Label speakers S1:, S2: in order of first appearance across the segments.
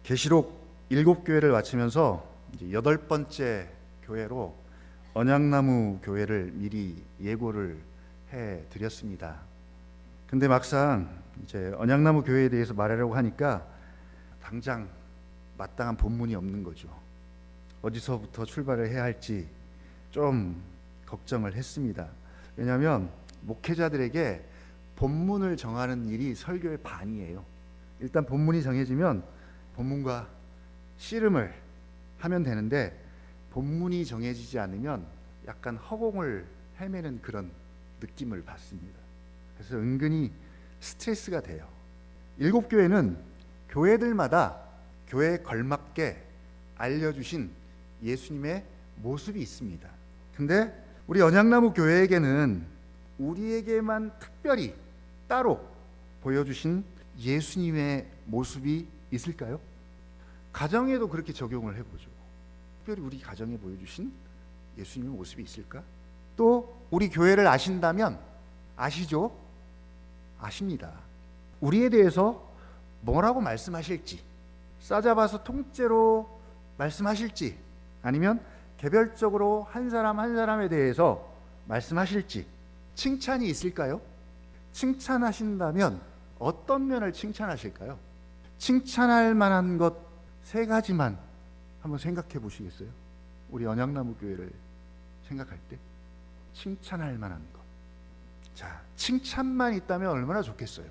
S1: 계시록 7교회를 마치면서 이제 8번째 교회로 언약나무 교회를 미리 예고를 해 드렸습니다. 근데 막상 이제 언약나무 교회에 대해서 말하려고 하니까 당장 마땅한 본문이 없는 거죠. 어디서부터 출발을 해야 할지 좀 걱정을 했습니다. 왜냐하면 목회자들에게 본문을 정하는 일이 설교의 반이에요. 일단 본문이 정해지면 본문과 씨름을 하면 되는데, 본문이 정해지지 않으면 약간 허공을 헤매는 그런 느낌을 받습니다. 그래서 은근히 스트레스가 돼요. 7교회는 교회들마다 교회에 걸맞게 알려주신 예수님의 모습이 있습니다. 근데 우리 언약나무 교회에게는 우리에게만 특별히 따로 보여주신 예수님의 모습이 있을까요? 가정에도 그렇게 적용을 해보죠. 특별히 우리 가정에 보여주신 예수님의 모습이 있을까? 또 우리 교회를 아신다면 아시죠? 아십니다. 우리에 대해서 뭐라고 말씀하실지, 싸잡아서 통째로 말씀하실지, 아니면 개별적으로 한 사람 한 사람에 대해서 말씀하실지, 칭찬이 있을까요? 칭찬하신다면 어떤 면을 칭찬하실까요? 칭찬할 만한 것 3가지만 한번 생각해 보시겠어요? 우리 언약나무 교회를 생각할 때 칭찬할 만한 것. 자, 칭찬만 있다면 얼마나 좋겠어요.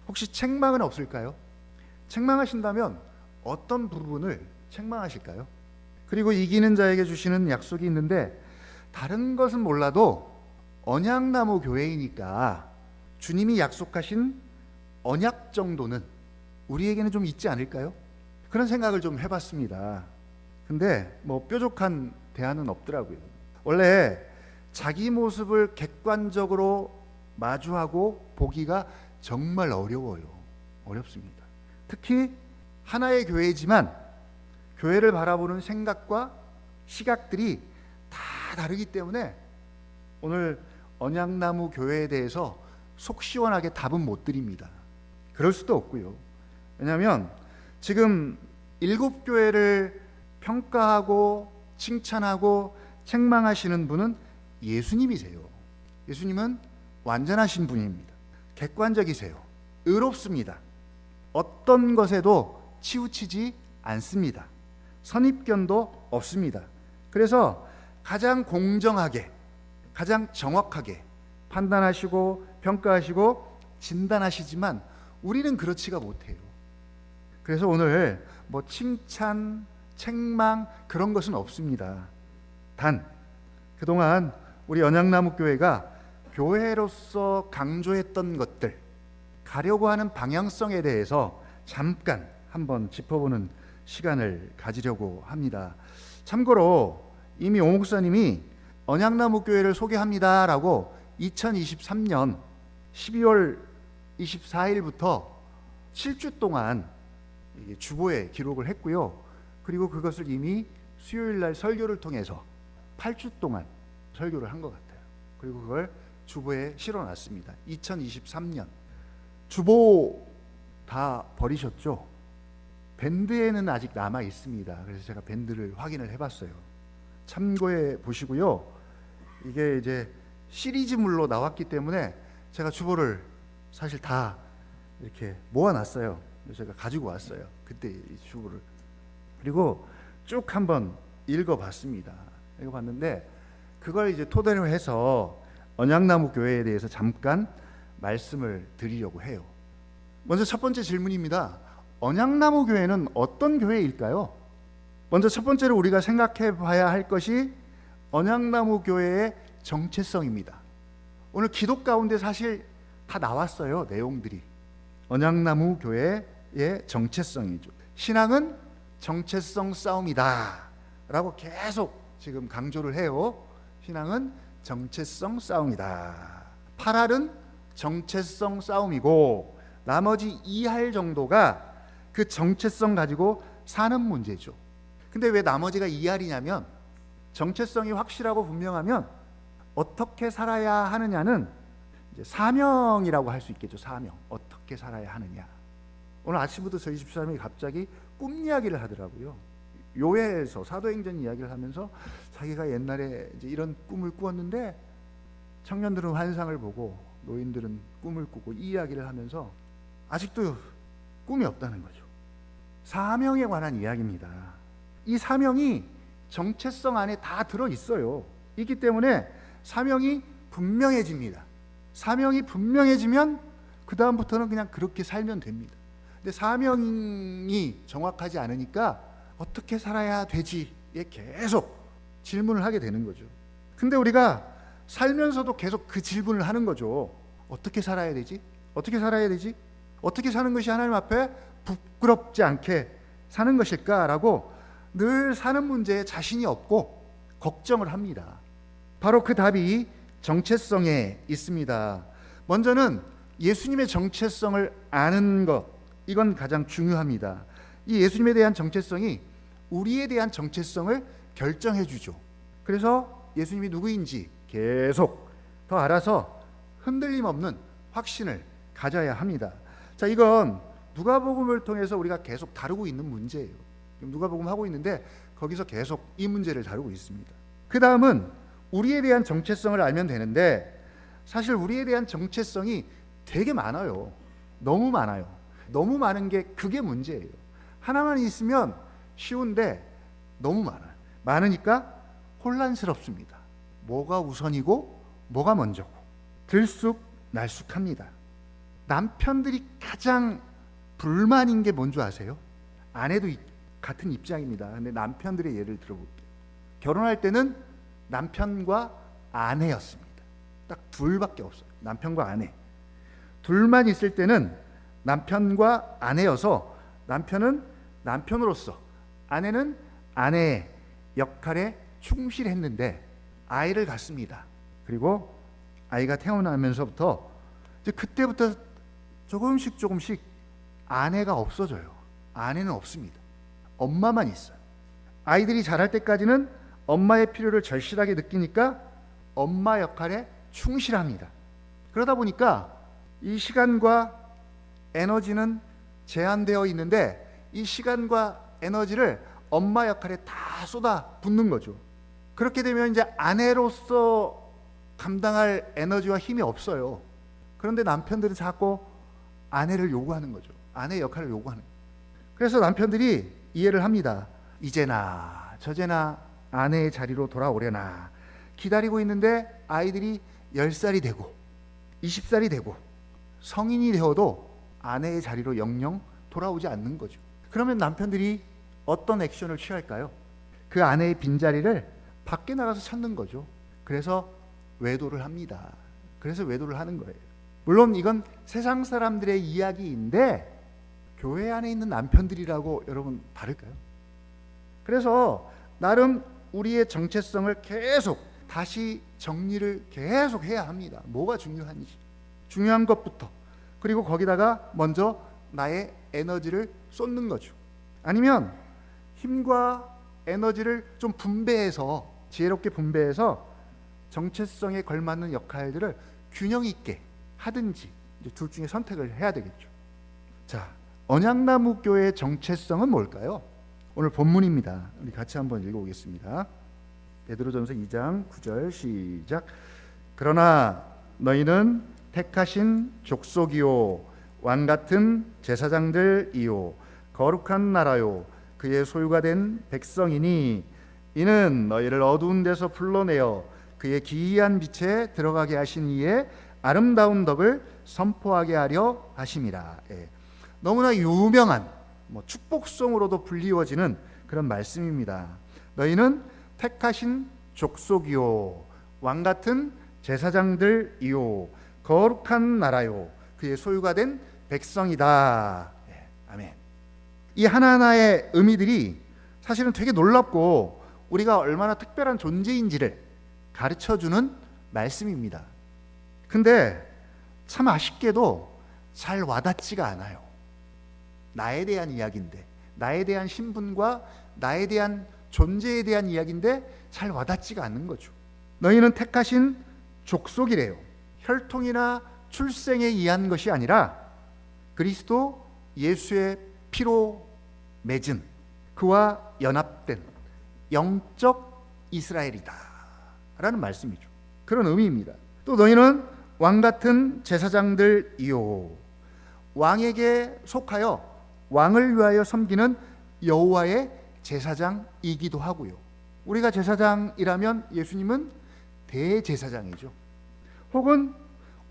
S1: 혹시 책망은 없을까요? 책망하신다면 어떤 부분을 책망하실까요? 그리고 이기는 자에게 주시는 약속이 있는데, 다른 것은 몰라도 언약나무 교회이니까 주님이 약속하신 언약 정도는 우리에게는 좀 있지 않을까요? 그런 생각을 좀 해봤습니다. 근데 뾰족한 대안은 없더라고요. 원래 자기 모습을 객관적으로 마주하고 보기가 정말 어려워요. 어렵습니다. 특히 하나의 교회지만 교회를 바라보는 생각과 시각들이 다 다르기 때문에 오늘 언약나무 교회에 대해서 속 시원하게 답은 못 드립니다. 그럴 수도 없고요. 왜냐하면 지금 7교회를 평가하고 칭찬하고 책망하시는 분은 예수님이세요. 예수님은 완전하신 분입니다. 객관적이세요. 의롭습니다. 어떤 것에도 치우치지 않습니다. 선입견도 없습니다. 그래서 가장 공정하게, 가장 정확하게 판단하시고 평가하시고 진단하시지만 우리는 그렇지가 못해요. 그래서 오늘 칭찬, 책망 그런 것은 없습니다. 단 그동안 우리 언약나무 교회가 교회로서 강조했던 것들, 가려고 하는 방향성에 대해서 잠깐 한번 짚어보는 시간을 가지려고 합니다. 참고로 이미 오 목사님이 언약나무 교회를 소개합니다라고 2023년 12월 24일부터 7주 동안 주보에 기록을 했고요. 그리고 그것을 이미 수요일날 설교를 통해서 8주 동안 설교를 한 것 같아요. 그리고 그걸 주보에 실어놨습니다. 2023년 주보 다 버리셨죠? 밴드에는 아직 남아 있습니다. 그래서 제가 밴드를 확인을 해봤어요. 참고해 보시고요. 이게 이제 시리즈물로 나왔기 때문에 제가 주보를 사실 다 이렇게 모아놨어요. 제가 가지고 왔어요. 그때 이 주보를. 그리고 쭉 한번 읽어봤습니다. 읽어봤는데 그걸 이제 토대로 해서 언약나무 교회에 대해서 잠깐 말씀을 드리려고 해요. 먼저 첫 번째 질문입니다. 언약나무 교회는 어떤 교회일까요? 먼저 첫 번째로 우리가 생각해 봐야 할 것이 언약나무 교회의 정체성입니다. 오늘 기도 가운데 사실 다 나왔어요. 내용들이. 언약나무 교회의 정체성이죠. 신앙은 정체성 싸움이다 라고 계속 지금 강조를 해요. 신앙은 정체성 싸움이다. 8할은 정체성 싸움이고 나머지 2할 정도가 그 정체성 가지고 사는 문제죠. 근데 왜 나머지가 2할이냐면, 정체성이 확실하고 분명하면 어떻게 살아야 하느냐는 이제 사명이라고 할 수 있겠죠. 사명. 어떻게 살아야 하느냐. 오늘 아침부터 저희 집사람이 갑자기 꿈 이야기를 하더라고요. 요회에서 사도행전 이야기를 하면서 자기가 옛날에 이제 이런 꿈을 꾸었는데 청년들은 환상을 보고 노인들은 꿈을 꾸고 이 이야기를 하면서 아직도 꿈이 없다는 거죠. 사명에 관한 이야기입니다. 이 사명이 정체성 안에 다 들어있어요. 있기 때문에 사명이 분명해집니다. 사명이 분명해지면 그 다음부터는 그냥 그렇게 살면 됩니다. 근데 사명이 정확하지 않으니까 어떻게 살아야 되지에 계속 질문을 하게 되는 거죠. 근데 우리가 살면서도 계속 그 질문을 하는 거죠. 어떻게 살아야 되지? 어떻게 살아야 되지? 어떻게 사는 것이 하나님 앞에 부끄럽지 않게 사는 것일까라고 늘 사는 문제에 자신이 없고 걱정을 합니다. 바로 그 답이 정체성에 있습니다. 먼저는 예수님의 정체성을 아는 것, 이건 가장 중요합니다. 이 예수님에 대한 정체성이 우리에 대한 정체성을 결정해 주죠. 그래서 예수님이 누구인지 계속 더 알아서 흔들림 없는 확신을 가져야 합니다. 자, 이건 누가복음을 통해서 우리가 계속 다루고 있는 문제예요. 누가복음 하고 있는데 거기서 계속 이 문제를 다루고 있습니다. 그 다음은 우리에 대한 정체성을 알면 되는데 사실 우리에 대한 정체성이 되게 많아요. 너무 많아요. 너무 많은 게 그게 문제예요. 하나만 있으면 쉬운데 너무 많아요. 많으니까 혼란스럽습니다. 뭐가 우선이고 뭐가 먼저고 들쑥날쑥합니다. 남편들이 가장 불만인 게 뭔지 아세요? 아내도 같은 입장입니다. 근데 남편들의 예를 들어볼게요. 결혼할 때는 남편과 아내였습니다. 딱 둘밖에 없어요. 남편과 아내. 둘만 있을 때는 남편과 아내여서 남편은 남편으로서 아내는 아내의 역할에 충실했는데 아이를 갖습니다. 그리고 아이가 태어나면서부터 이제 그때부터 조금씩 아내가 없어져요. 아내는 없습니다. 엄마만 있어요. 아이들이 자랄 때까지는 엄마의 필요를 절실하게 느끼니까 엄마 역할에 충실합니다. 그러다 보니까 이 시간과 에너지는 제한되어 있는데 이 시간과 에너지를 엄마 역할에 다 쏟아 붓는 거죠. 그렇게 되면 이제 아내로서 감당할 에너지와 힘이 없어요. 그런데 남편들은 자꾸 아내를 요구하는 거죠. 아내의 역할을 요구하는 거예요. 그래서 남편들이 이해를 합니다. 이제나 저제나 아내의 자리로 돌아오려나 기다리고 있는데 아이들이 10살이 되고 20살이 되고 성인이 되어도 아내의 자리로 영영 돌아오지 않는 거죠. 그러면 남편들이 어떤 액션을 취할까요? 그 아내의 빈자리를 밖에 나가서 찾는 거죠. 그래서 외도를 합니다. 그래서 외도를 하는 거예요. 물론 이건 세상 사람들의 이야기인데 교회 안에 있는 남편들이라고 여러분 다를까요? 그래서 나름 우리의 정체성을 계속 다시 정리를 계속 해야 합니다. 뭐가 중요한지 중요한 것부터, 그리고 거기다가 먼저 나의 에너지를 쏟는 거죠. 아니면 힘과 에너지를 좀 분배해서 지혜롭게 분배해서 정체성에 걸맞는 역할들을 균형 있게 하든지 이제 둘 중에 선택을 해야 되겠죠. 자, 언약나무 교회의 정체성은 뭘까요? 오늘 본문입니다. 우리 같이 한번 읽어보겠습니다. 베드로전서 2장 9절 시작. 그러나 너희는 택하신 족속이요 왕같은 제사장들이요 거룩한 나라요 그의 소유가 된 백성이니 이는 너희를 어두운 데서 불러내어 그의 기이한 빛에 들어가게 하신 이의 아름다운 덕을 선포하게 하려 하심이라. 너무나 유명한 축복성으로도 불리워지는 그런 말씀입니다. 너희는 택하신 족속이요 왕같은 제사장들이요 거룩한 나라요 그의 소유가 된 백성이다. 아멘. 이 하나하나의 의미들이 사실은 되게 놀랍고 우리가 얼마나 특별한 존재인지를 가르쳐주는 말씀입니다. 근데 참 아쉽게도 잘 와닿지가 않아요. 나에 대한 이야기인데, 나에 대한 신분과 나에 대한 존재에 대한 이야기인데 잘 와닿지가 않는 거죠. 너희는 택하신 족속이래요. 혈통이나 출생에 의한 것이 아니라 그리스도 예수의 피로 맺은 그와 연합된 영적 이스라엘이다 라는 말씀이죠. 그런 의미입니다. 또 너희는 왕같은 제사장들이요, 왕에게 속하여 왕을 위하여 섬기는 여호와의 제사장이기도 하고요. 우리가 제사장이라면 예수님은 대제사장이죠. 혹은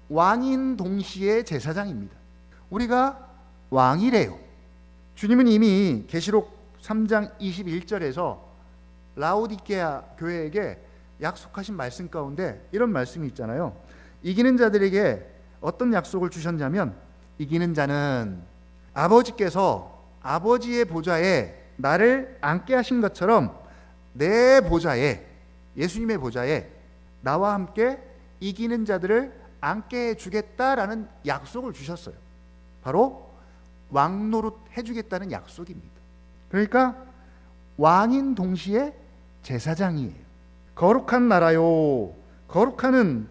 S1: 왕인 동시에 제사장입니다. 우리가 왕이래요. 주님은 이미 계시록 3장 21절에서 라오디게아 교회에게 약속하신 말씀 가운데 이런 말씀이 있잖아요. 이기는 자들에게 어떤 약속을 주셨냐면, 이기는 자는 아버지께서 아버지의 보좌에 나를 앉게 하신 것처럼 내 보좌에, 예수님의 보좌에 나와 함께 이기는 자들을 앉게 해주겠다라는 약속을 주셨어요. 바로 왕노릇 해주겠다는 약속입니다. 그러니까 왕인 동시에 제사장이에요. 거룩한 나라요, 거룩한은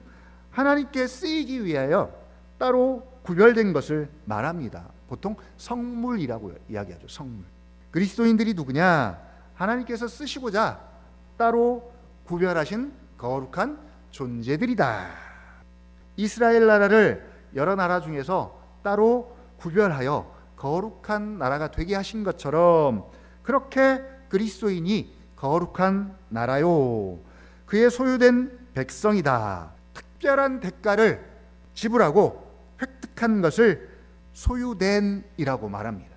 S1: 하나님께 쓰이기 위하여 따로 구별된 것을 말합니다. 보통 성물이라고 이야기하죠. 성물. 그리스도인들이 누구냐? 하나님께서 쓰시고자 따로 구별하신 거룩한 존재들이다. 이스라엘 나라를 여러 나라 중에서 따로 구별하여 거룩한 나라가 되게 하신 것처럼, 그렇게 그리스도인이 거룩한 나라요, 그의 소유된 백성이다. 특별한 대가를 지불하고 획득한 것을 소유된이라고 말합니다.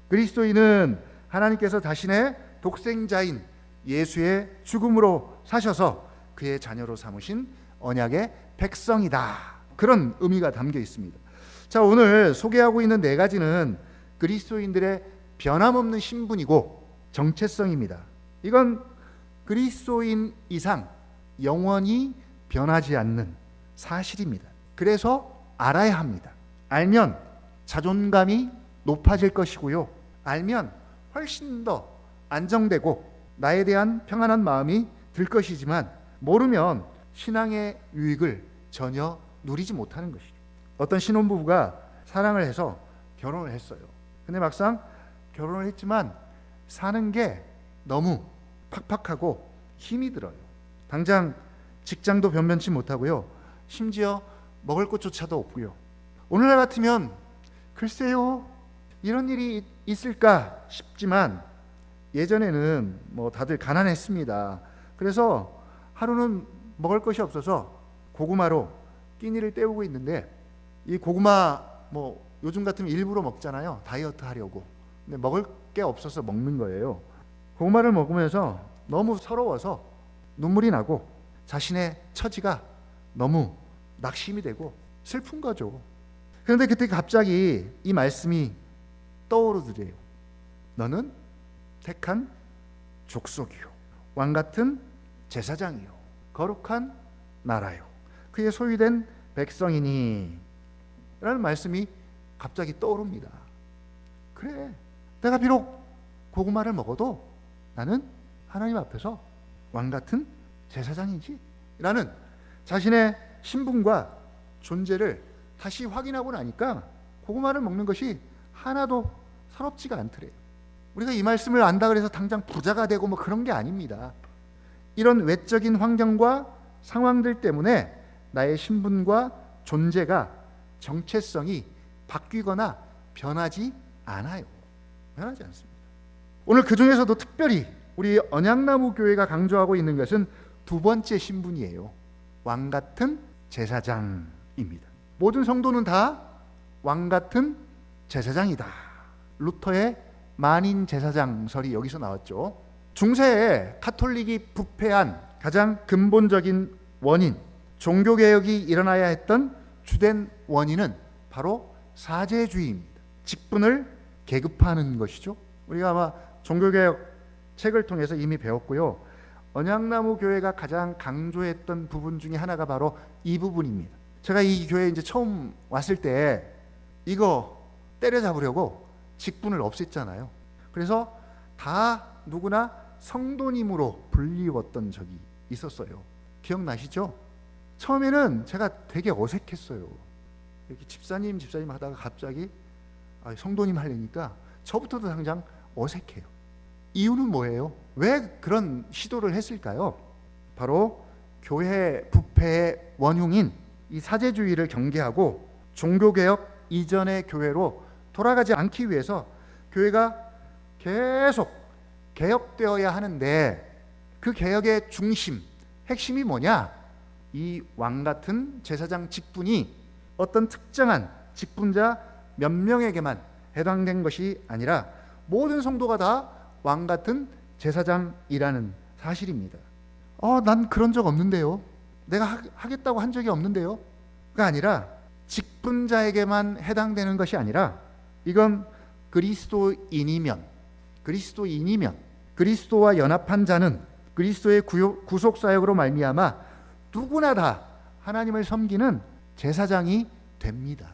S1: 그리스도인은 하나님께서 자신의 독생자인 예수의 죽음으로 사셔서 그의 자녀로 삼으신 언약의 백성이다. 그런 의미가 담겨 있습니다. 자, 오늘 소개하고 있는 네 가지는 그리스도인들의 변함없는 신분이고 정체성입니다. 이건 그리스도인 이상 영원히 변하지 않는 사실입니다. 그래서 알아야 합니다. 알면 자존감이 높아질 것이고요, 알면 훨씬 더 안정되고 나에 대한 평안한 마음이 들 것이지만, 모르면 신앙의 유익을 전혀 누리지 못하는 것이죠. 어떤 신혼부부가 사랑을 해서 결혼을 했어요. 근데 막상 결혼을 했지만 사는 게 너무 팍팍하고 힘이 들어요. 당장 직장도 변변치 못하고요, 심지어 먹을 것조차도 없고요. 오늘날 같으면 글쎄요, 이런 일이 있을까 싶지만 예전에는 뭐 다들 가난했습니다. 그래서 하루는 먹을 것이 없어서 고구마로 끼니를 때우고 있는데, 이 고구마 뭐 요즘 같으면 일부러 먹잖아요, 다이어트 하려고. 근데 먹을 게 없어서 먹는 거예요. 고구마를 먹으면서 너무 서러워서 눈물이 나고 자신의 처지가 너무 낙심이 되고 슬픈 거죠. 그런데 그때 갑자기 이 말씀이 떠오르더래요. 너는 택한 족속이요, 왕같은 제사장이요, 거룩한 나라요, 그의 소유된 백성이니 라는 말씀이 갑자기 떠오릅니다. 그래, 내가 비록 고구마를 먹어도 나는 하나님 앞에서 왕같은 제사장이지 라는 자신의 신분과 존재를 다시 확인하고 나니까 고구마를 먹는 것이 하나도 서럽지가 않더래요. 우리가 이 말씀을 안다 그래서 당장 부자가 되고 뭐 그런 게 아닙니다. 이런 외적인 환경과 상황들 때문에 나의 신분과 존재가, 정체성이 바뀌거나 변하지 않아요. 변하지 않습니다. 오늘 그 중에서도 특별히 우리 언약나무 교회가 강조하고 있는 것은 두 번째 신분이에요. 왕같은 제사장입니다. 모든 성도는 다 왕같은 제사장이다. 루터의 만인 제사장설이 여기서 나왔죠. 중세에 카톨릭이 부패한 가장 근본적인 원인, 종교개혁이 일어나야 했던 주된 원인은 바로 사제주의입니다. 직분을 계급화하는 것이죠. 우리가 아마 종교개혁 책을 통해서 이미 배웠고요, 언약나무 교회가 가장 강조했던 부분 중에 하나가 바로 이 부분입니다. 제가 이 교회에 이제 처음 왔을 때 이거 때려잡으려고 직분을 없앴잖아요. 그래서 다 누구나 성도님으로 불리웠던 적이 있었어요. 기억나시죠? 처음에는 제가 되게 어색했어요. 이렇게 집사님 하다가 갑자기 성도님 하려니까 저부터도 당장 어색해요. 이유는 뭐예요? 왜 그런 시도를 했을까요? 바로 교회 부패의 원흉인 이 사제주의를 경계하고 종교개혁 이전의 교회로 돌아가지 않기 위해서 교회가 계속 개혁되어야 하는데, 그 개혁의 중심, 핵심이 뭐냐? 이 왕같은 제사장 직분이 어떤 특정한 직분자 몇 명에게만 해당된 것이 아니라 모든 성도가 다 왕같은 제사장이라는 사실입니다. 난 그런 적 없는데요. 내가 하겠다고 한 적이 없는데요. 가 아니라 직분자에게만 해당되는 것이 아니라 이건 그리스도인이면 그리스도와 연합한 자는 그리스도의 구속사역으로 말미암아 누구나 다 하나님을 섬기는 제사장이 됩니다.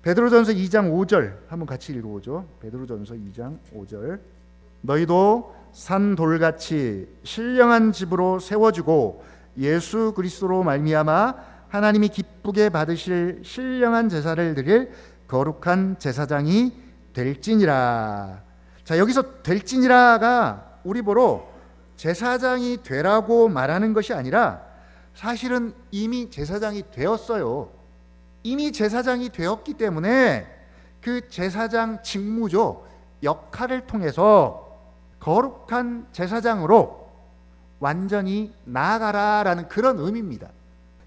S1: 베드로전서 2장 5절 한번 같이 읽어보죠. 베드로전서 2장 5절. 너희도 산 돌같이 신령한 집으로 세워지고 예수 그리스도로 말미암아 하나님이 기쁘게 받으실 신령한 제사를 드릴 거룩한 제사장이 될지니라. 자, 여기서 될지니라가 우리 보러 제사장이 되라고 말하는 것이 아니라 사실은 이미 제사장이 되었어요. 이미 제사장이 되었기 때문에 그 제사장 직무죠, 역할을 통해서 거룩한 제사장으로 완전히 나아가라라는 그런 의미입니다.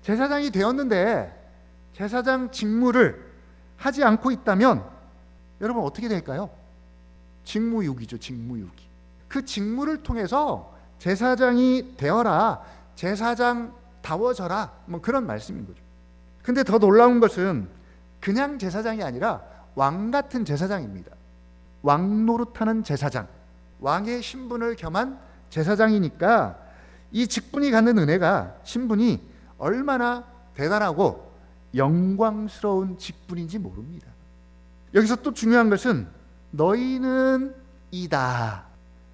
S1: 제사장이 되었는데 제사장 직무를 하지 않고 있다면 여러분 어떻게 될까요? 직무유기죠. 직무유기. 그 직무를 통해서 제사장이 되어라, 제사장다워져라, 뭐 그런 말씀인 거죠. 근데 더 놀라운 것은 그냥 제사장이 아니라 왕같은 제사장입니다. 왕 노릇하는 제사장, 왕의 신분을 겸한 제사장이니까 이 직분이 갖는 은혜가, 신분이 얼마나 대단하고 영광스러운 직분인지 모릅니다. 여기서 또 중요한 것은 너희는 이다,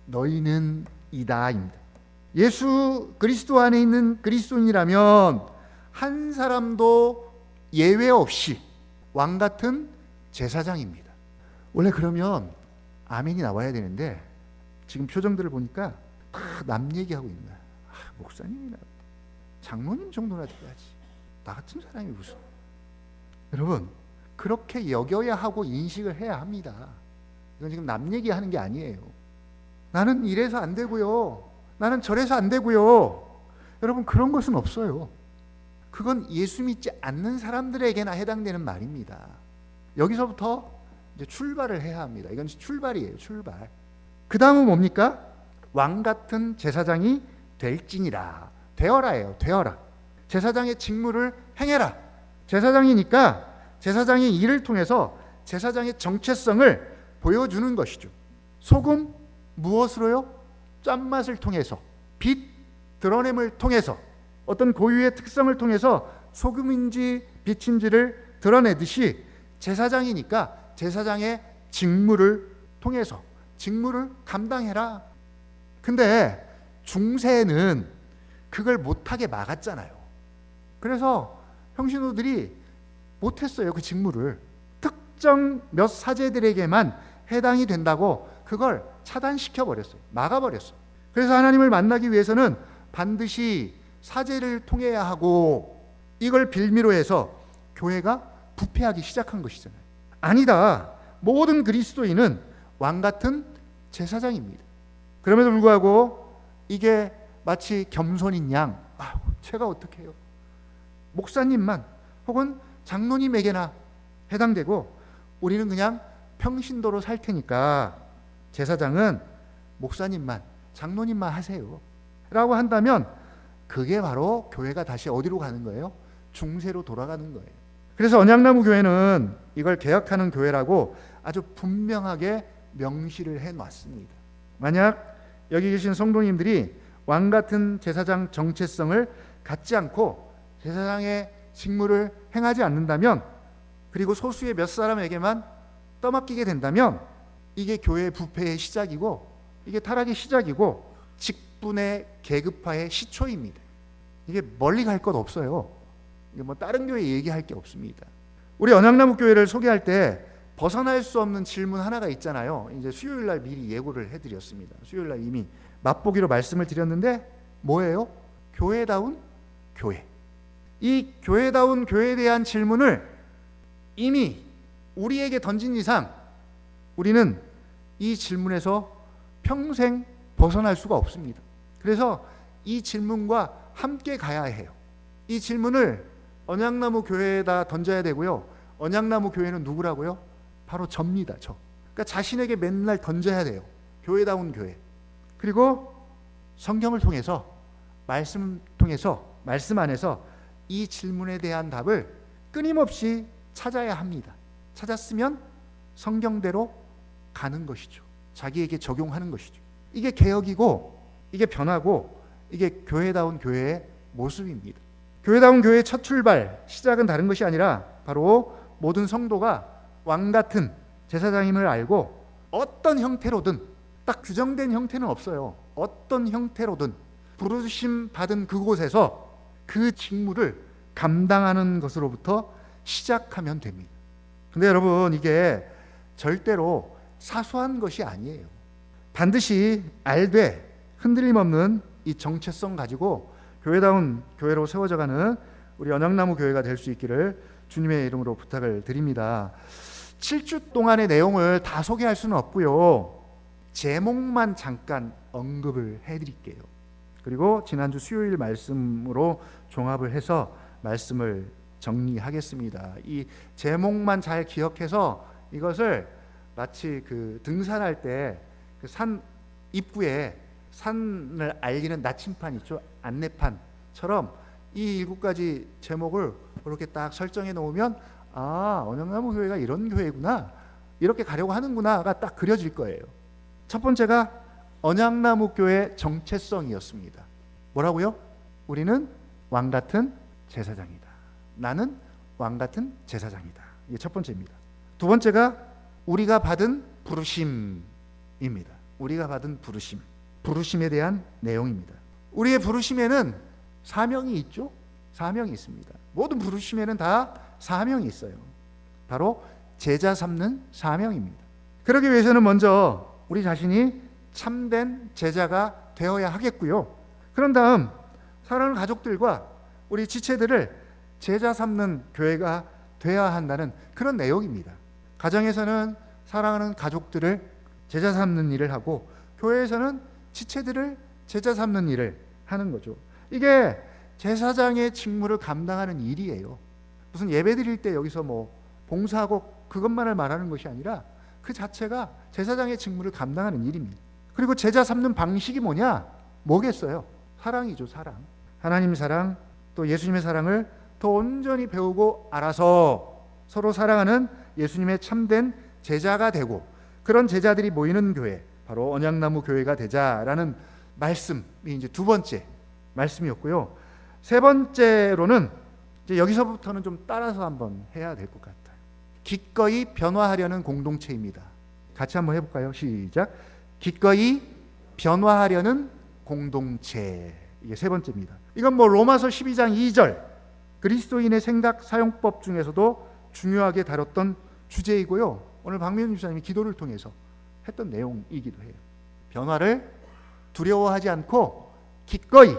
S1: 너희는 이다입니다. 예수 그리스도 안에 있는 그리스도인이라면 한 사람도 예외 없이 왕같은 제사장입니다. 원래 그러면 아멘이 나와야 되는데 지금 표정들을 보니까 다 남 얘기하고 있네. 목사님이나 장로님 정도나 돼야지, 나 같은 사람이 무슨. 여러분, 그렇게 여겨야 하고 인식을 해야 합니다. 이건 지금 남 얘기하는 게 아니에요. 나는 이래서 안 되고요, 나는 저래서 안 되고요. 여러분, 그런 것은 없어요. 그건 예수 믿지 않는 사람들에게나 해당되는 말입니다. 여기서부터 이제 출발을 해야 합니다. 이건 출발이에요, 출발. 그 다음은 뭡니까? 왕같은 제사장이 될지니라. 되어라예요. 되어라. 제사장의 직무를 행해라. 제사장이니까 제사장의 일을 통해서 제사장의 정체성을 보여주는 것이죠. 소금 무엇으로요? 짠맛을 통해서, 빛 드러냄을 통해서, 어떤 고유의 특성을 통해서 소금인지 빛인지를 드러내듯이 제사장이니까 제사장의 직무를 통해서 직무를 감당해라. 근데 중세는 그걸 못하게 막았잖아요. 그래서 평신호들이 못했어요. 그 직무를 특정 몇 사제들에게만 해당이 된다고 그걸 차단시켜 버렸어요. 막아버렸어요. 그래서 하나님을 만나기 위해서는 반드시 사제를 통해야 하고, 이걸 빌미로 해서 교회가 부패하기 시작한 것이잖아요. 아니다, 모든 그리스도인은 왕같은 제사장입니다. 그럼에도 불구하고 이게 마치 겸손인 양, 제가 어떻게 해요? 목사님만 혹은 장로님에게나 해당되고 우리는 그냥 평신도로 살 테니까 제사장은 목사님만, 장로님만 하세요 라고 한다면 그게 바로 교회가 다시 어디로 가는 거예요? 중세로 돌아가는 거예요. 그래서 언약나무 교회는 이걸 개혁하는 교회라고 아주 분명하게 명시를 해놨습니다. 만약 여기 계신 성도님들이 왕같은 제사장 정체성을 갖지 않고 제사장의 직무를 행하지 않는다면, 그리고 소수의 몇 사람에게만 떠맡기게 된다면 이게 교회의 부패의 시작이고, 이게 타락의 시작이고, 직분의 계급화의 시초입니다. 이게 멀리 갈 것 없어요. 이게 뭐 다른 교회 얘기할 게 없습니다. 우리 언약나무 교회를 소개할 때 벗어날 수 없는 질문 하나가 있잖아요. 이제 수요일 날 미리 예고를 해드렸습니다. 수요일 날 이미 맛보기로 말씀을 드렸는데 뭐예요? 교회다운 교회. 이 교회다운 교회에 대한 질문을 이미 우리에게 던진 이상 우리는 이 질문에서 평생 벗어날 수가 없습니다. 그래서 이 질문과 함께 가야 해요. 이 질문을 언약나무 교회에다 던져야 되고요. 언약나무 교회는 누구라고요? 바로 접니다. 저. 그러니까 자신에게 맨날 던져야 돼요. 교회다운 교회. 그리고 성경을 통해서 말씀 안에서 이 질문에 대한 답을 끊임없이 찾아야 합니다. 찾았으면 성경대로 가는 것이죠. 자기에게 적용하는 것이죠. 이게 개혁이고 이게 변화고 이게 교회다운 교회의 모습입니다. 교회다운 교회의 첫 출발, 시작은 다른 것이 아니라 바로 모든 성도가 왕같은 제사장임을 알고 어떤 형태로든, 딱 규정된 형태는 없어요. 어떤 형태로든 부르심 받은 그곳에서 그 직무를 감당하는 것으로부터 시작하면 됩니다. 근데 여러분, 이게 절대로 사소한 것이 아니에요. 반드시 알되 흔들림 없는 이 정체성 가지고 교회다운 교회로 세워져가는 우리 언약나무 교회가 될 수 있기를 주님의 이름으로 부탁을 드립니다. 7주 동안의 내용을 다 소개할 수는 없고요. 제목만 잠깐 언급을 해드릴게요. 그리고 지난주 수요일 말씀으로 종합을 해서 말씀을 정리하겠습니다. 이 제목만 잘 기억해서 이것을 마치 그 등산할 때 그 산 입구에 산을 알리는 나침판 있죠? 안내판처럼 이 7가지 제목을 이렇게 딱 설정해 놓으면 언약나무 교회가 이런 교회구나, 이렇게 가려고 하는구나가 딱 그려질 거예요. 첫 번째가 언약나무 교회 정체성이었습니다. 뭐라고요? 우리는 왕같은 제사장이다. 나는 왕같은 제사장이다. 이게 첫 번째입니다. 두 번째가 우리가 받은 부르심입니다. 우리가 받은 부르심에 대한 내용입니다. 우리의 부르심에는 사명이 있죠? 사명이 있습니다. 모든 부르심에는 다 사명이 있어요. 바로 제자 삼는 사명입니다. 그러기 위해서는 먼저 우리 자신이 참된 제자가 되어야 하겠고요. 그런 다음 사랑하는 가족들과 우리 지체들을 제자 삼는 교회가 되어야 한다는 그런 내용입니다. 가정에서는 사랑하는 가족들을 제자 삼는 일을 하고, 교회에서는 지체들을 제자 삼는 일을 하는 거죠. 이게 제사장의 직무를 감당하는 일이에요. 무슨 예배 드릴 때 여기서 뭐 봉사하고 그것만을 말하는 것이 아니라 그 자체가 제사장의 직무를 감당하는 일입니다. 그리고 제자 삼는 방식이 뭐겠어요? 사랑이죠. 사랑. 하나님 사랑, 또 예수님의 사랑을 더 온전히 배우고 알아서 서로 사랑하는 예수님의 참된 제자가 되고, 그런 제자들이 모이는 교회, 바로 언약나무 교회가 되자라는 말씀이 이제 두 번째 말씀이었고요. 세 번째로는 이제 여기서부터는 좀 따라서 한번 해야 될 것 같아요. 기꺼이 변화하려는 공동체입니다. 같이 한번 해볼까요? 시작. 기꺼이 변화하려는 공동체. 이게 세 번째입니다. 이건 뭐 로마서 12장 2절 그리스도인의 생각 사용법 중에서도 중요하게 다뤘던 주제이고요. 오늘 박민훈 집사님이 기도를 통해서 했던 내용이기도 해요. 변화를 두려워하지 않고 기꺼이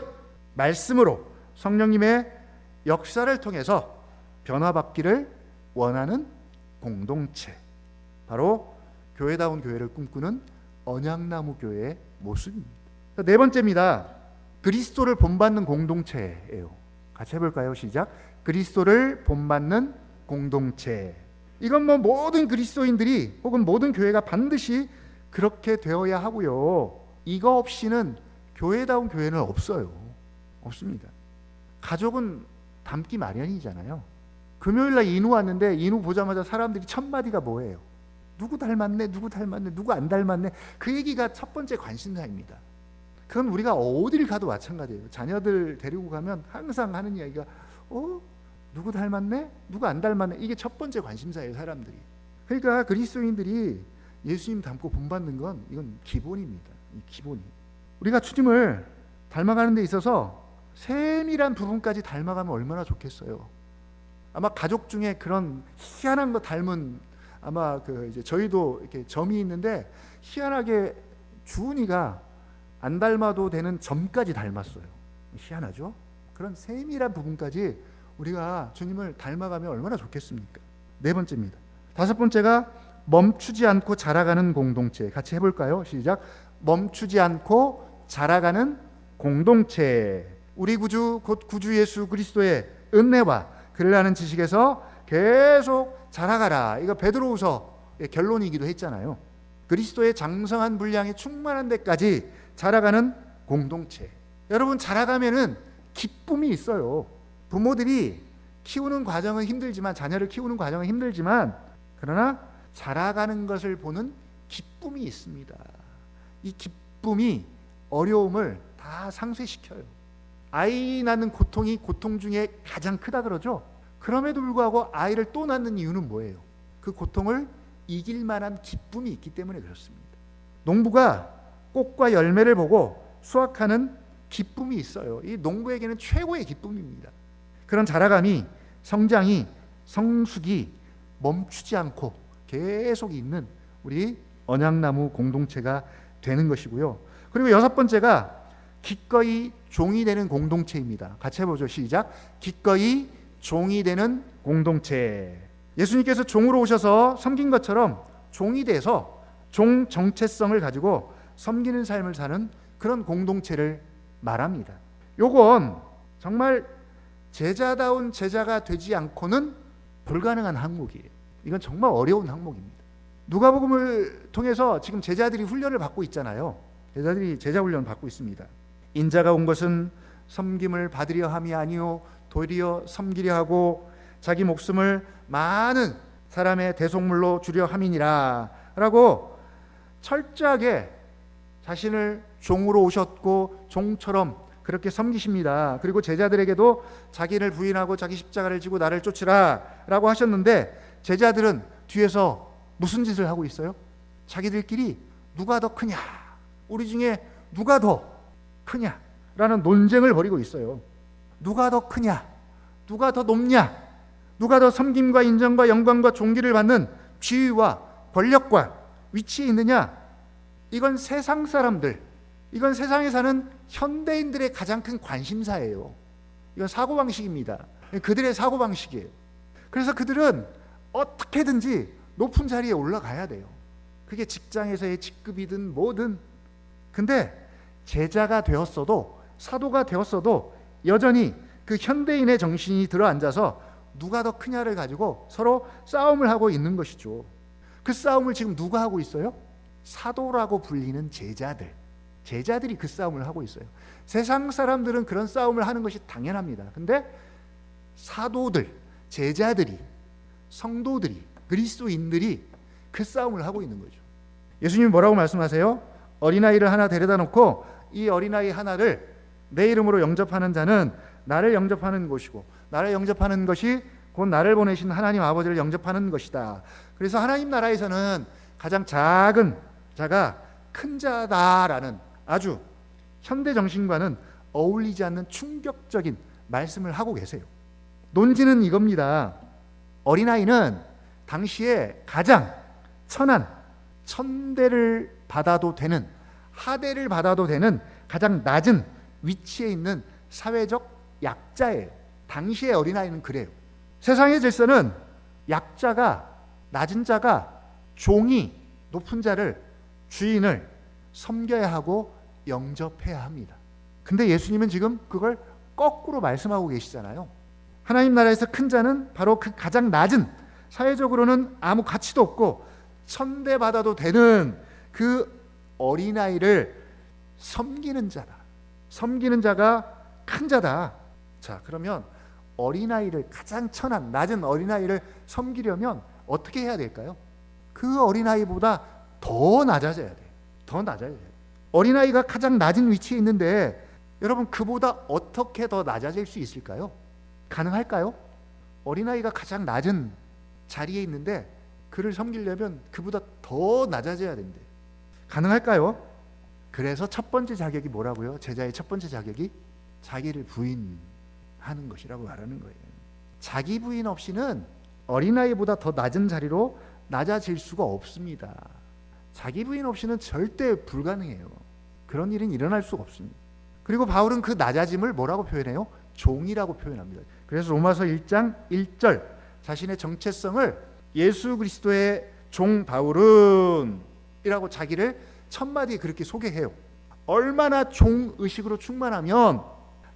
S1: 말씀으로 성령님의 역사를 통해서 변화받기를 원하는 공동체, 바로 교회다운 교회를 꿈꾸는 언약나무 교회의 모습입니다. 네 번째입니다. 그리스도를 본받는 공동체예요. 같이 해볼까요? 시작. 그리스도를 본받는 공동체. 이건 뭐 모든 그리스도인들이 혹은 모든 교회가 반드시 그렇게 되어야 하고요. 이거 없이는 교회다운 교회는 없어요. 없습니다. 가족은 닮기 마련이잖아요. 금요일날 인우 왔는데 인우 보자마자 사람들이 첫 마디가 뭐예요? 누구 닮았네, 누구 닮았네, 누구 안 닮았네. 그 얘기가 첫 번째 관심사입니다. 그건 우리가 어디를 가도 마찬가지예요. 자녀들 데리고 가면 항상 하는 이야기가 누구 닮았네? 누구 안 닮았네? 이게 첫 번째 관심사예요, 사람들이. 그러니까 그리스도인들이 예수님 닮고 본받는 건 이건 기본입니다. 이 기본이. 우리가 주님을 닮아가는 데 있어서 세밀한 부분까지 닮아가면 얼마나 좋겠어요. 아마 가족 중에 그런 희한한 거 닮은 아마 이제 저희도 이렇게 점이 있는데 희한하게 주은이가 안 닮아도 되는 점까지 닮았어요. 희한하죠? 그런 세밀한 부분까지 우리가 주님을 닮아가면 얼마나 좋겠습니까? 네 번째입니다. 다섯 번째가 멈추지 않고 자라가는 공동체. 같이 해볼까요? 시작. 멈추지 않고 자라가는 공동체. 우리 구주 곧 구주 예수 그리스도의 은혜와 그를 아는 지식에서 계속 자라가라. 이거 베드로후서의 결론이기도 했잖아요. 그리스도의 장성한 분량이 충만한 데까지 자라가는 공동체. 여러분, 자라가면은 기쁨이 있어요. 부모들이 키우는 과정은 힘들지만, 자녀를 키우는 과정은 힘들지만, 그러나 자라가는 것을 보는 기쁨이 있습니다. 이 기쁨이 어려움을 다 상쇄시켜요. 아이 낳는 고통이 고통 중에 가장 크다 그러죠. 그럼에도 불구하고 아이를 또 낳는 이유는 뭐예요? 그 고통을 이길 만한 기쁨이 있기 때문에 그렇습니다. 농부가 꽃과 열매를 보고 수확하는 기쁨이 있어요. 이 농부에게는 최고의 기쁨입니다. 그런 자라감이, 성장이, 성숙이 멈추지 않고 계속 있는 우리 언약나무 공동체가 되는 것이고요. 그리고 여섯 번째가 기꺼이 종이 되는 공동체입니다. 같이 해보죠. 시작. 기꺼이 종이 되는 공동체. 예수님께서 종으로 오셔서 섬긴 것처럼 종이 돼서 종 정체성을 가지고 섬기는 삶을 사는 그런 공동체를 말합니다. 요건 정말 제자다운 제자가 되지 않고는 불가능한 항목이에요. 이건 정말 어려운 항목입니다. 누가복음을 통해서 지금 제자들이 훈련을 받고 있잖아요. 제자들이 제자 훈련을 받고 있습니다. 인자가 온 것은 섬김을 받으려 함이 아니요 도리어 섬기려 하고 자기 목숨을 많은 사람의 대속물로 주려 함이니라 라고 철저하게 자신을 종으로 오셨고 종처럼 그렇게 섬기십니다. 그리고 제자들에게도 자기를 부인하고 자기 십자가를 지고 나를 쫓으라 라고 하셨는데, 제자들은 뒤에서 무슨 짓을 하고 있어요? 자기들끼리 누가 더 크냐, 우리 중에 누가 더 크냐 라는 논쟁을 벌이고 있어요. 누가 더 크냐, 누가 더 높냐, 누가 더 섬김과 인정과 영광과 존귀를 받는 지위와 권력과 위치에 있느냐. 이건 세상 사람들, 이건 세상에 사는 현대인들의 가장 큰 관심사예요. 이건 사고방식입니다. 그들의 사고방식이에요. 그래서 그들은 어떻게든지 높은 자리에 올라가야 돼요. 그게 직장에서의 직급이든 뭐든. 근데 제자가 되었어도, 사도가 되었어도 여전히 그 현대인의 정신이 들어앉아서 누가 더 크냐를 가지고 서로 싸움을 하고 있는 것이죠. 그 싸움을 지금 누가 하고 있어요? 사도라고 불리는 제자들이 그 싸움을 하고 있어요. 세상 사람들은 그런 싸움을 하는 것이 당연합니다. 근데 사도들, 제자들이, 성도들이, 그리스도인들이 그 싸움을 하고 있는 거죠. 예수님이 뭐라고 말씀하세요? 어린아이를 하나 데려다 놓고 이 어린아이 하나를 내 이름으로 영접하는 자는 나를 영접하는 것이고, 나를 영접하는 것이 곧 나를 보내신 하나님 아버지를 영접하는 것이다. 그래서 하나님 나라에서는 가장 작은 자가 큰 자다라는 아주 현대 정신과는 어울리지 않는 충격적인 말씀을 하고 계세요. 논지는 이겁니다. 어린아이는 당시에 가장 천한, 천대를 받아도 되는, 하대를 받아도 되는 가장 낮은 위치에 있는 사회적 약자예요. 당시의 어린아이는 그래요. 세상의 질서는 약자가, 낮은 자가, 종이 높은 자를, 주인을 섬겨야 하고 영접해야 합니다. 근데 예수님은 지금 그걸 거꾸로 말씀하고 계시잖아요. 하나님 나라에서 큰 자는 바로 그 가장 낮은, 사회적으로는 아무 가치도 없고 천대받아도 되는 그 어린아이를 섬기는 자다. 섬기는 자가 큰 자다. 자, 그러면 어린아이를, 가장 천한, 낮은 어린아이를 섬기려면 어떻게 해야 될까요? 그 어린아이보다 더 낮아져야 돼요. 더 낮아져야 돼요. 어린아이가 가장 낮은 위치에 있는데 여러분, 그보다 어떻게 더 낮아질 수 있을까요? 가능할까요? 어린아이가 가장 낮은 자리에 있는데 그를 섬기려면 그보다 더 낮아져야 된대. 가능할까요? 그래서 첫 번째 자격이 뭐라고요? 제자의 첫 번째 자격이 자기를 부인하는 것이라고 말하는 거예요. 자기 부인 없이는 어린아이보다 더 낮은 자리로 낮아질 수가 없습니다. 자기 부인 없이는 절대 불가능해요. 그런 일은 일어날 수가 없습니다. 그리고 바울은 그 낮아짐을 뭐라고 표현해요? 종이라고 표현합니다. 그래서 로마서 1장 1절 자신의 정체성을 예수 그리스도의 종 바울은 이라고 자기를 첫마디에 그렇게 소개해요. 얼마나 종의식으로 충만하면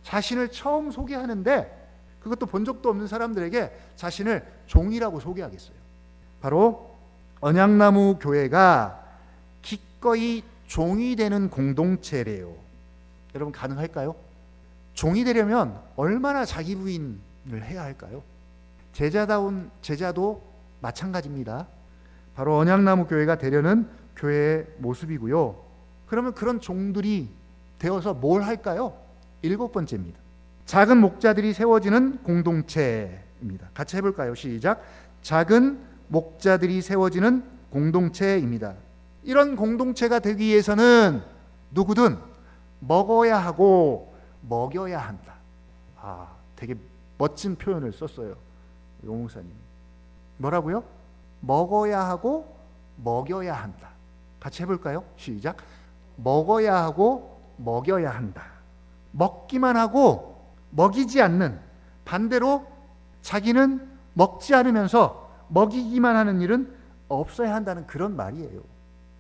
S1: 자신을 처음 소개하는데 그것도 본 적도 없는 사람들에게 자신을 종이라고 소개하겠어요. 바로 언약나무 교회가 기꺼이 종이 되는 공동체래요. 여러분 가능할까요? 종이 되려면 얼마나 자기 부인을 해야 할까요? 제자도 마찬가지입니다. 바로 언약나무 교회가 되려는 교회의 모습이고요. 그러면 그런 종들이 되어서 뭘 할까요? 7번째입니다. 작은 목자들이 세워지는 공동체입니다. 같이 해볼까요? 시작. 작은 목자들이 세워지는 공동체입니다. 이런 공동체가 되기 위해서는 누구든 먹어야 하고 먹여야 한다. 되게 멋진 표현을 썼어요. 용 목사님. 뭐라고요? 먹어야 하고 먹여야 한다. 같이 해볼까요? 시작. 먹어야 하고 먹여야 한다. 먹기만 하고 먹이지 않는, 반대로 자기는 먹지 않으면서 먹이기만 하는 일은 없어야 한다는 그런 말이에요.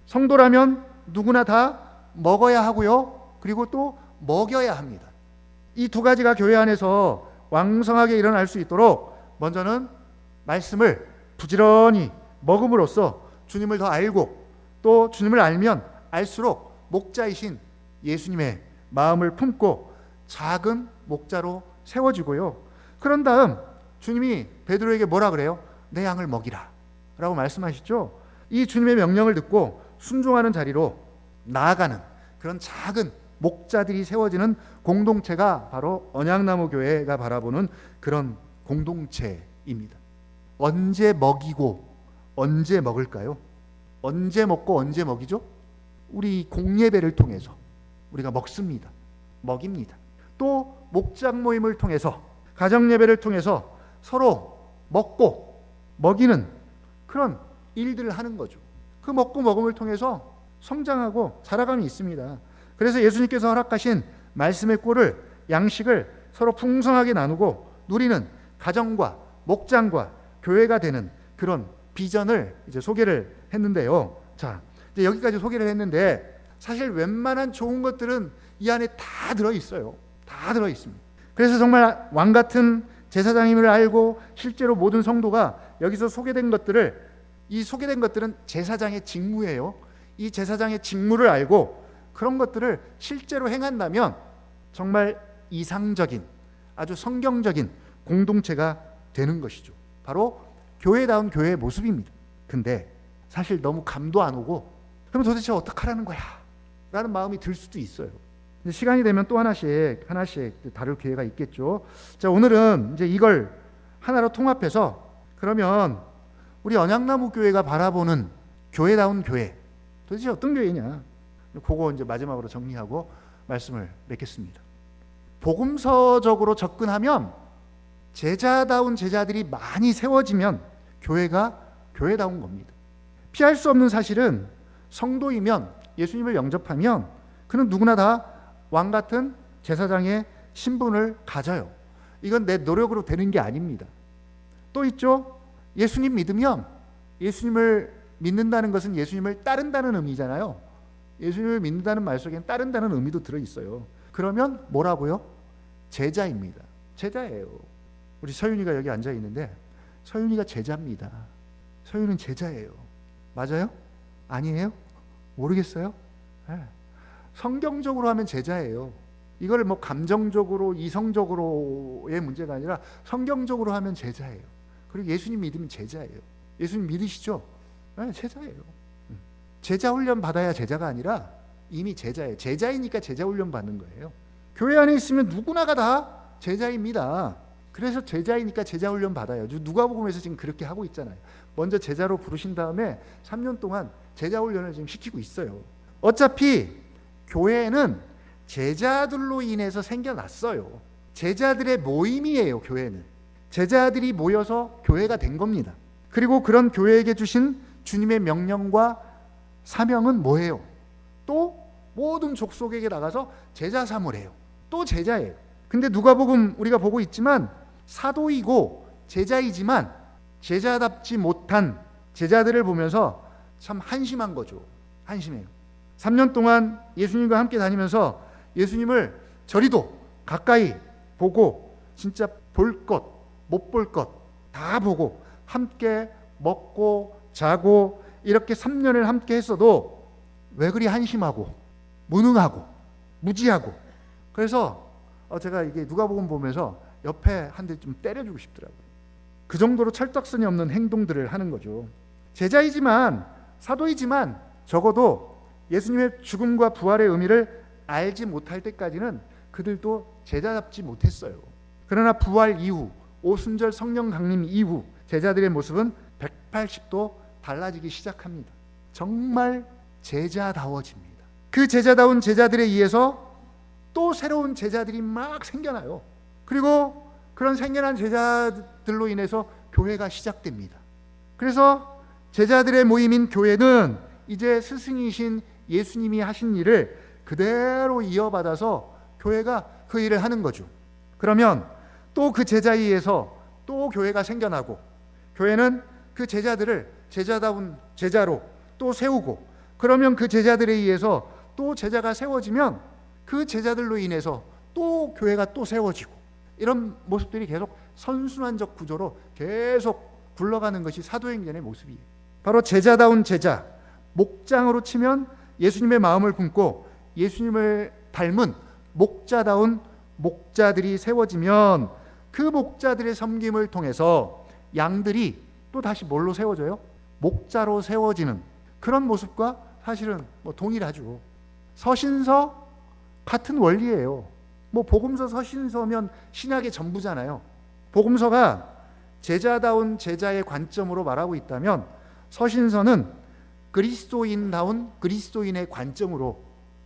S1: 성도라면 누구나 다 먹어야 하고요. 그리고 또 먹여야 합니다. 이 두 가지가 교회 안에서 왕성하게 일어날 수 있도록 먼저는 말씀을 부지런히 먹음으로써 주님을 더 알고 또 주님을 알면 알수록 목자이신 예수님의 마음을 품고 작은 목자로 세워지고요. 그런 다음 주님이 베드로에게 뭐라 그래요? 내 양을 먹이라 라고 말씀하시죠. 이 주님의 명령을 듣고 순종하는 자리로 나아가는 그런 작은 목자들이 세워지는 공동체가 바로 언약나무 교회가 바라보는 그런 공동체입니다. 언제 먹이고 언제 먹을까요? 언제 먹고 언제 먹이죠? 우리 공예배를 통해서 우리가 먹습니다. 먹입니다. 또 목장 모임을 통해서 가정예배를 통해서 서로 먹고 먹이는 그런 일들을 하는 거죠. 그 먹고 먹음을 통해서 성장하고 자라감이 있습니다. 그래서 예수님께서 허락하신 말씀의 꼴을 양식을 서로 풍성하게 나누고 누리는 가정과 목장과 교회가 되는 그런 비전을 이제 소개를 했는데요. 자, 이제 여기까지 소개를 했는데 사실 웬만한 좋은 것들은 이 안에 다 들어 있어요. 다 들어 있습니다. 그래서 정말 왕 같은 제사장임을 알고 실제로 모든 성도가 여기서 소개된 것들을, 이 소개된 것들은 제사장의 직무예요. 이 제사장의 직무를 알고 그런 것들을 실제로 행한다면 정말 이상적인 아주 성경적인 공동체가 되는 것이죠. 바로 교회다운 교회의 모습입니다. 근데 사실 너무 감도 안 오고 그럼 도대체 어떡하라는 거야? 라는 마음이 들 수도 있어요. 시간이 되면 또 하나씩 다룰 기회가 있겠죠. 자, 오늘은 이제 이걸 하나로 통합해서 그러면 우리 언약나무 교회가 바라보는 교회다운 교회 도대체 어떤 교회냐? 그거 이제 마지막으로 정리하고 말씀을 맺겠습니다. 복음서적으로 접근하면 제자다운 제자들이 많이 세워지면 교회가 교회다운 겁니다. 피할 수 없는 사실은 성도이면 예수님을 영접하면 그는 누구나 다 왕 같은 제사장의 신분을 가져요. 이건 내 노력으로 되는 게 아닙니다. 또 있죠. 예수님 믿으면 예수님을 믿는다는 것은 예수님을 따른다는 의미잖아요. 예수님을 믿는다는 말 속에는 따른다는 의미도 들어있어요. 그러면 뭐라고요? 제자입니다. 제자예요. 우리 서윤이가 여기 앉아 있는데 서윤이가 제자입니다. 서윤은 제자예요. 맞아요? 아니에요? 모르겠어요? 네. 성경적으로 하면 제자예요. 이걸 뭐 감정적으로 이성적으로의 문제가 아니라 성경적으로 하면 제자예요. 그리고 예수님 믿으면 제자예요. 예수님 믿으시죠? 네, 제자예요. 제자 훈련 받아야 제자가 아니라 이미 제자예요. 제자이니까 제자 훈련 받는 거예요. 교회 안에 있으면 누구나가 다 제자입니다. 그래서 제자이니까 제자 훈련 받아요. 누가복음에서 지금 그렇게 하고 있잖아요. 먼저 제자로 부르신 다음에 3년 동안 제자 훈련을 지금 시키고 있어요. 어차피 교회는 제자들로 인해서 생겨났어요. 제자들의 모임이에요. 교회는 제자들이 모여서 교회가 된 겁니다. 그리고 그런 교회에게 주신 주님의 명령과 사명은 뭐예요? 또 모든 족속에게 나가서 제자 삼으래요. 또 제자예요. 근데 누가복음 우리가 보고 있지만 사도이고 제자이지만 제자답지 못한 제자들을 보면서 참 한심한 거죠. 한심해요. 3년 동안 예수님과 함께 다니면서 예수님을 저리도 가까이 보고 진짜 볼 것, 못 볼 것 다 보고 함께 먹고 자고 이렇게 3년을 함께 했어도 왜 그리 한심하고 무능하고 무지하고. 그래서 제가 이게 누가복음 보면서 옆에 한 대 좀 때려주고 싶더라고요. 그 정도로 철딱선이 없는 행동들을 하는 거죠. 제자이지만 사도이지만 적어도 예수님의 죽음과 부활의 의미를 알지 못할 때까지는 그들도 제자답지 못했어요. 그러나 부활 이후, 오순절 성령 강림 이후 제자들의 모습은 180도 달라지기 시작합니다. 정말 제자다워집니다. 그 제자다운 제자들에 의해서 또 새로운 제자들이 막 생겨나요. 그리고 그런 생겨난 제자들로 인해서 교회가 시작됩니다. 그래서 제자들의 모임인 교회는 이제 스승이신 예수님이 하신 일을 그대로 이어받아서 교회가 그 일을 하는 거죠. 그러면 또 그 제자에 의해서 또 교회가 생겨나고 교회는 그 제자들을 제자다운 제자로 또 세우고, 그러면 그 제자들에 의해서 또 제자가 세워지면 그 제자들로 인해서 또 교회가 또 세워지고, 이런 모습들이 계속 선순환적 구조로 계속 굴러가는 것이 사도행전의 모습이에요. 바로 제자다운 제자, 목장으로 치면 예수님의 마음을 품고 예수님을 닮은 목자다운 목자들이 세워지면 그 목자들의 섬김을 통해서 양들이 또 다시 뭘로 세워져요? 목자로 세워지는 그런 모습과 사실은 동일하죠. 서신서 같은 원리예요. 복음서 서신서면 신약의 전부잖아요. 복음서가 제자다운 제자의 관점으로 말하고 있다면 서신서는 그리스도인다운 그리스도인의 관점으로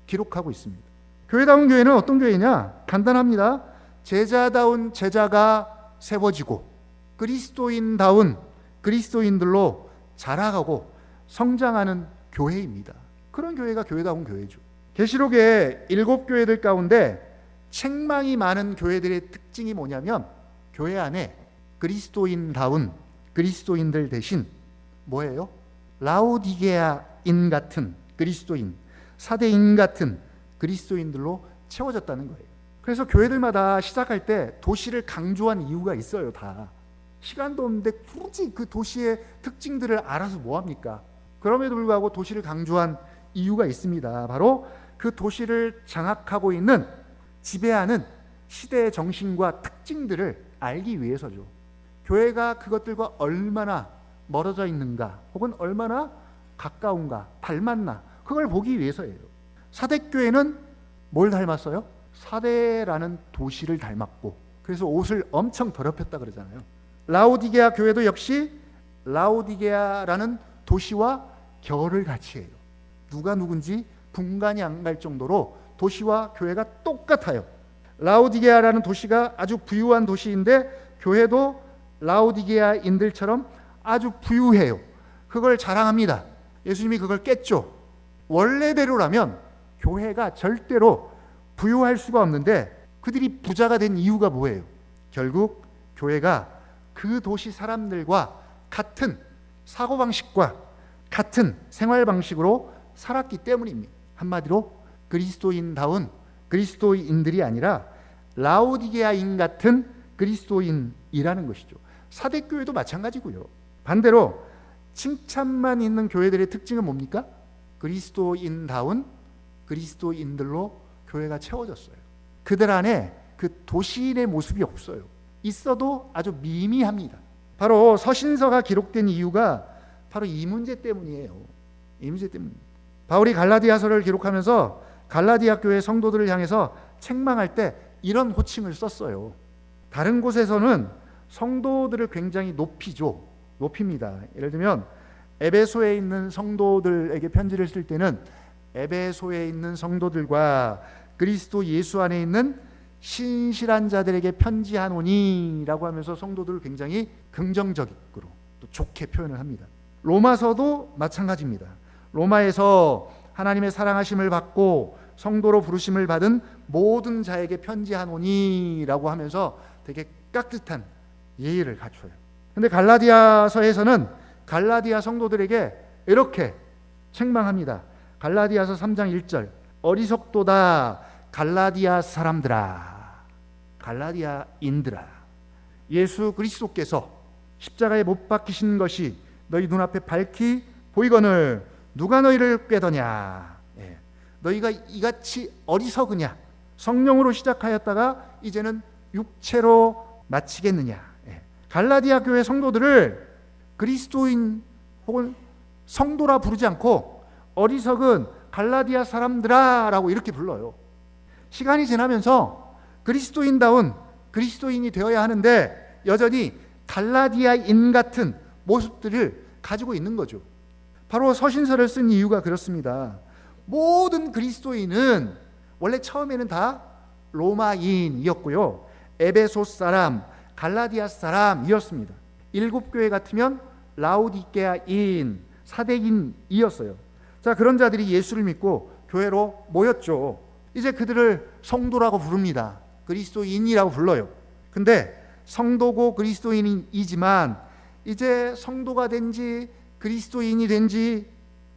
S1: 기록하고 있습니다. 교회다운 교회는 어떤 교회냐? 간단합니다. 제자다운 제자가 세워지고 그리스도인다운 그리스도인들로 자라가고 성장하는 교회입니다. 그런 교회가 교회다운 교회죠. 계시록의 7교회들 가운데 책망이 많은 교회들의 특징이 뭐냐면 교회 안에 그리스도인다운 그리스도인들 대신 뭐예요? 라오디게아인 같은 그리스도인, 사대인 같은 그리스도인들로 채워졌다는 거예요. 그래서 교회들마다 시작할 때 도시를 강조한 이유가 있어요. 다 시간도 없는데 굳이 그 도시의 특징들을 알아서 뭐합니까? 그럼에도 불구하고 도시를 강조한 이유가 있습니다. 바로 그 도시를 장악하고 있는, 지배하는 시대의 정신과 특징들을 알기 위해서죠. 교회가 그것들과 얼마나 멀어져 있는가 혹은 얼마나 가까운가, 닮았나, 그걸 보기 위해서예요. 사대교회는 뭘 닮았어요? 사대라는 도시를 닮았고, 그래서 옷을 엄청 더럽혔다 그러잖아요. 라오디게아 교회도 역시 라오디게아라는 도시와 결을 같이 해요. 누가 누군지 분간이 안 갈 정도로 도시와 교회가 똑같아요. 라오디게아라는 도시가 아주 부유한 도시인데 교회도 라오디게아인들처럼 아주 부유해요. 그걸 자랑합니다. 예수님이 그걸 깼죠. 원래대로라면 교회가 절대로 부유할 수가 없는데 그들이 부자가 된 이유가 뭐예요? 결국 교회가 그 도시 사람들과 같은 사고방식과 같은 생활방식으로 살았기 때문입니다. 한마디로 그리스도인다운 그리스도인들이 아니라 라오디게아인 같은 그리스도인이라는 것이죠. 사대교회도 마찬가지고요. 반대로 칭찬만 있는 교회들의 특징은 뭡니까? 그리스도인다운 그리스도인들로 교회가 채워졌어요. 그들 안에 그 도시인의 모습이 없어요. 있어도 아주 미미합니다. 바로 서신서가 기록된 이유가 바로 이 문제 때문이에요. 이 문제 때문입니다. 바울이 갈라디아서를 기록하면서 갈라디아 교회 성도들을 향해서 책망할 때 이런 호칭을 썼어요. 다른 곳에서는 성도들을 굉장히 높입니다. 예를 들면 에베소에 있는 성도들에게 편지를 쓸 때는 에베소에 있는 성도들과 그리스도 예수 안에 있는 신실한 자들에게 편지하노니 라고 하면서 성도들을 굉장히 긍정적으로 또 좋게 표현을 합니다. 로마서도 마찬가지입니다. 로마에서 하나님의 사랑하심을 받고 성도로 부르심을 받은 모든 자에게 편지하노니라고 하면서 되게 깍듯한 예의를 갖춰요. 근데 갈라디아서에서는 갈라디아 성도들에게 이렇게 책망합니다. 갈라디아서 3장 1절 어리석도다 갈라디아 사람들아, 갈라디아인들아, 예수 그리스도께서 십자가에 못 박히신 것이 너희 눈앞에 밝히 보이거늘 누가 너희를 꾀더냐. 너희가 이같이 어리석으냐. 성령으로 시작하였다가 이제는 육체로 마치겠느냐. 갈라디아 교회 성도들을 그리스도인 혹은 성도라 부르지 않고 어리석은 갈라디아 사람들아 라고 이렇게 불러요. 시간이 지나면서 그리스도인다운 그리스도인이 되어야 하는데 여전히 갈라디아인 같은 모습들을 가지고 있는 거죠. 바로 서신서를 쓴 이유가 그렇습니다. 모든 그리스도인은 원래 처음에는 다 로마인이었고요, 에베소 사람, 갈라디아 사람이었습니다. 7교회 같으면 라오디게아인, 사대인이었어요. 자, 그런 자들이 예수를 믿고 교회로 모였죠. 이제 그들을 성도라고 부릅니다. 그리스도인이라고 불러요. 근데 성도고 그리스도인이지만 이제 성도가 된지 그리스도인이 된지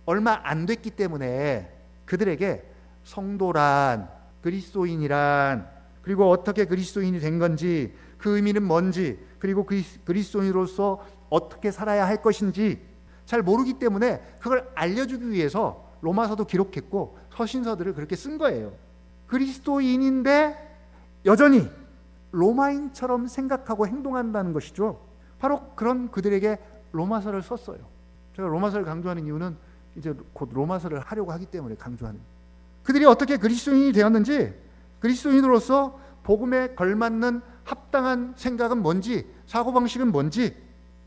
S1: 얼마 안 됐기 때문에 그들에게 성도란, 그리스도인이란, 그리고 어떻게 그리스도인이 된 건지, 그 의미는 뭔지, 그리고 그리스도인으로서 어떻게 살아야 할 것인지 잘 모르기 때문에 그걸 알려주기 위해서 로마서도 기록했고 서신서들을 그렇게 쓴 거예요. 그리스도인인데 여전히 로마인처럼 생각하고 행동한다는 것이죠. 바로 그런 그들에게 로마서를 썼어요. 제가 로마서를 강조하는 이유는 이제 곧 로마서를 하려고 하기 때문에 강조하는, 그들이 어떻게 그리스도인이 되었는지, 그리스도인으로서 복음에 걸맞는 합당한 생각은 뭔지, 사고방식은 뭔지,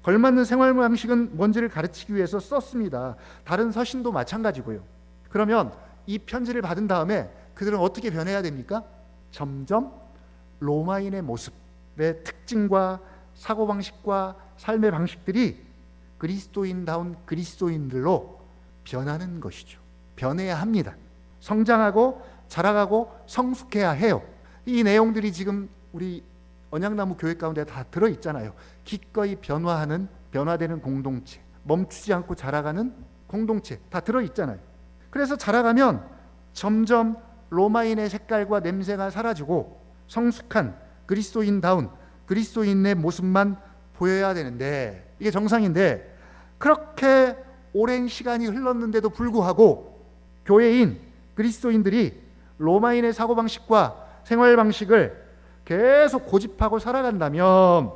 S1: 걸맞는 생활방식은 뭔지를 가르치기 위해서 썼습니다. 다른 서신도 마찬가지고요. 그러면 이 편지를 받은 다음에 그들은 어떻게 변해야 됩니까? 점점 로마인의 모습의 특징과 사고방식과 삶의 방식들이 그리스도인다운 그리스도인들로 변하는 것이죠. 변해야 합니다. 성장하고 자라가고 성숙해야 해요. 이 내용들이 지금 우리 언약나무 교회 가운데 다 들어있잖아요. 기꺼이 변화되는 공동체, 멈추지 않고 자라가는 공동체 다 들어있잖아요. 그래서 자라가면 점점 로마인의 색깔과 냄새가 사라지고 성숙한 그리스도인다운 그리스도인의 모습만 보여야 되는데, 이게 정상인데, 그렇게 오랜 시간이 흘렀는데도 불구하고 교회인 그리스도인들이 로마인의 사고방식과 생활방식을 계속 고집하고 살아간다면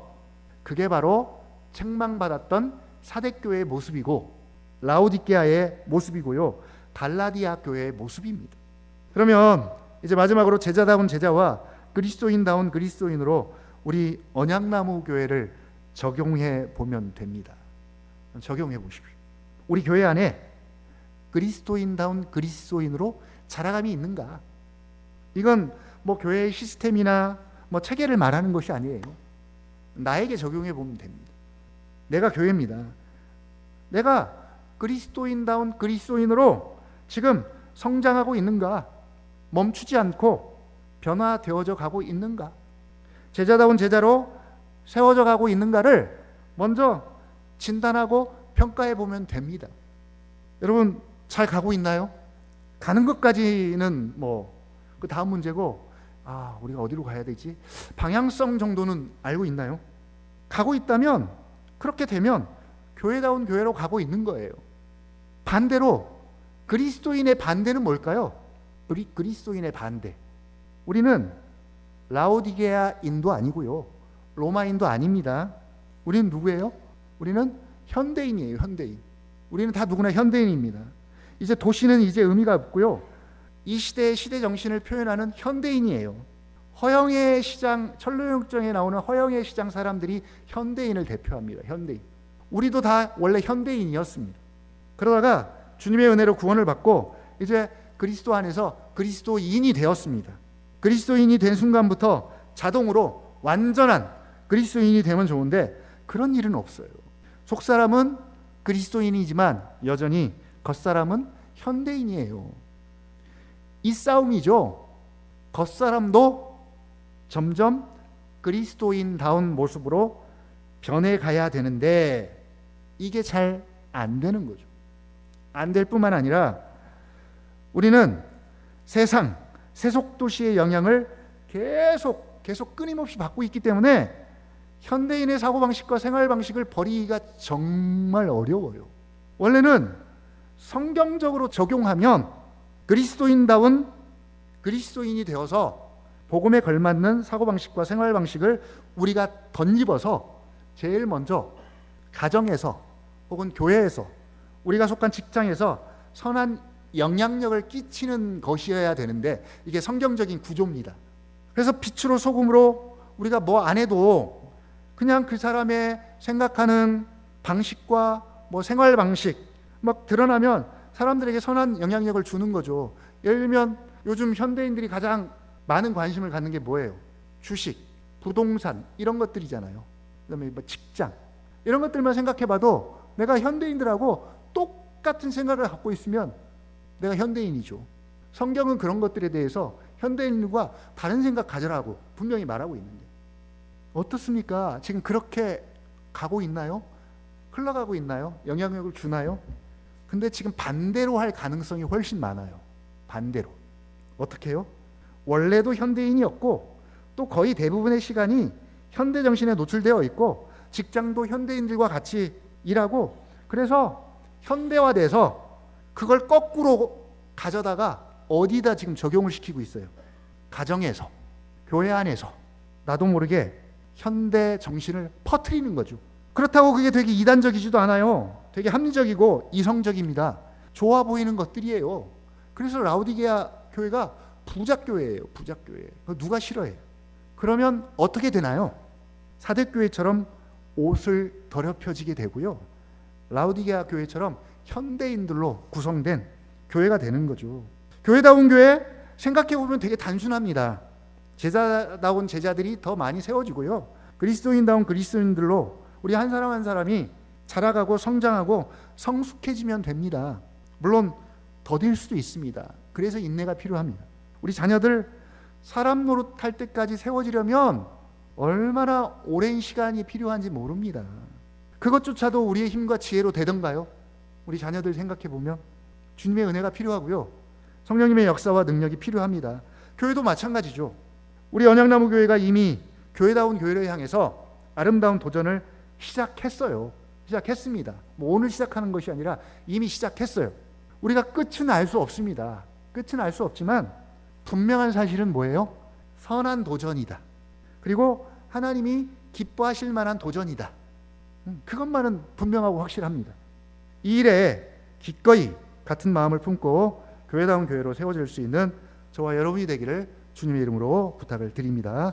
S1: 그게 바로 책망받았던 사대교회의 모습이고 라오디게아의 모습이고요, 갈라디아 교회의 모습입니다. 그러면 이제 마지막으로 제자다운 제자와 그리스도인다운 그리스도인으로 우리 언약나무 교회를 적용해 보면 됩니다. 적용해 보십시오. 우리 교회 안에 그리스도인다운 그리스도인으로 자라감이 있는가? 이건 뭐 교회의 시스템이나 뭐 체계를 말하는 것이 아니에요. 나에게 적용해 보면 됩니다. 내가 교회입니다. 내가 그리스도인다운 그리스도인으로 지금 성장하고 있는가? 멈추지 않고 변화되어져 가고 있는가? 제자다운 제자로 세워져 가고 있는가를 먼저 진단하고 평가해 보면 됩니다. 여러분 잘 가고 있나요? 가는 것까지는 뭐 그 다음 문제고, 우리가 어디로 가야 되지? 방향성 정도는 알고 있나요? 가고 있다면, 그렇게 되면 교회다운 교회로 가고 있는 거예요. 반대로 그리스도인의 반대는 뭘까요? 그리스도인의 반대. 우리는 라오디게아인도 아니고요, 로마인도 아닙니다. 우리는 누구예요? 우리는 현대인이에요. 현대인. 우리는 다 누구나 현대인입니다. 이제 도시는 이제 의미가 없고요, 이 시대의 시대 정신을 표현하는 현대인이에요. 허영의 시장, 철로역정에 나오는 허영의 시장 사람들이 현대인을 대표합니다. 현대인. 우리도 다 원래 현대인이었습니다. 그러다가 주님의 은혜로 구원을 받고 이제 그리스도 안에서 그리스도인이 되었습니다. 그리스도인이 된 순간부터 자동으로 완전한 그리스도인이 되면 좋은데 그런 일은 없어요. 속사람은 그리스도인이지만 여전히 겉사람은 현대인이에요. 이 싸움이죠. 겉사람도 점점 그리스도인다운 모습으로 변해가야 되는데 이게 잘 안 되는 거죠. 안 될 뿐만 아니라 우리는 세상, 세속도시의 영향을 계속 끊임없이 받고 있기 때문에 현대인의 사고방식과 생활방식을 버리기가 정말 어려워요. 원래는 성경적으로 적용하면 그리스도인다운 그리스도인이 되어서 복음에 걸맞는 사고방식과 생활방식을 우리가 덧입어서 제일 먼저 가정에서 혹은 교회에서 우리가 속한 직장에서 선한 영향력을 끼치는 것이어야 되는데 이게 성경적인 구조입니다. 그래서 빛으로 소금으로 우리가 뭐 안 해도 그냥 그 사람의 생각하는 방식과 뭐 생활 방식 막 드러나면 사람들에게 선한 영향력을 주는 거죠. 예를 들면 요즘 현대인들이 가장 많은 관심을 갖는 게 뭐예요? 주식, 부동산 이런 것들이잖아요. 그다음에 뭐 직장 이런 것들만 생각해봐도 내가 현대인들하고 똑같은 생각을 갖고 있으면 내가 현대인이죠. 성경은 그런 것들에 대해서 현대인과 다른 생각 가져라고 분명히 말하고 있는데 어떻습니까? 지금 그렇게 가고 있나요? 흘러가고 있나요? 영향력을 주나요? 근데 지금 반대로 할 가능성이 훨씬 많아요. 반대로. 어떻게 해요? 원래도 현대인이었고 또 거의 대부분의 시간이 현대 정신에 노출되어 있고 직장도 현대인들과 같이 일하고 그래서 현대화돼서 그걸 거꾸로 가져다가 어디다 지금 적용을 시키고 있어요? 가정에서, 교회 안에서 나도 모르게 현대 정신을 퍼뜨리는 거죠. 그렇다고 그게 되게 이단적이지도 않아요. 되게 합리적이고 이성적입니다. 좋아 보이는 것들이에요. 그래서 라우디게아 교회가 부작교회예요. 부작교회. 누가 싫어해요? 그러면 어떻게 되나요? 사대교회처럼 옷을 더럽혀지게 되고요. 라우디게아 교회처럼 현대인들로 구성된 교회가 되는 거죠. 교회다운 교회 생각해보면 되게 단순합니다. 제자다운 제자들이 더 많이 세워지고요. 그리스도인다운 그리스도인들로 우리 한 사람 한 사람이 자라가고 성장하고 성숙해지면 됩니다. 물론 더딜 수도 있습니다. 그래서 인내가 필요합니다. 우리 자녀들 사람 노릇할 때까지 세워지려면 얼마나 오랜 시간이 필요한지 모릅니다. 그것조차도 우리의 힘과 지혜로 되던가요? 우리 자녀들 생각해보면 주님의 은혜가 필요하고요. 성령님의 역사와 능력이 필요합니다. 교회도 마찬가지죠. 우리 언약나무교회가 이미 교회다운 교회를 향해서 아름다운 도전을 시작했어요. 시작했습니다. 뭐 오늘 시작하는 것이 아니라 이미 시작했어요. 우리가 끝은 알 수 없습니다. 끝은 알 수 없지만 분명한 사실은 뭐예요? 선한 도전이다. 그리고 하나님이 기뻐하실 만한 도전이다. 그것만은 분명하고 확실합니다. 이 일에 기꺼이 같은 마음을 품고 교회다운 교회로 세워질 수 있는 저와 여러분이 되기를 주님의 이름으로 부탁을 드립니다.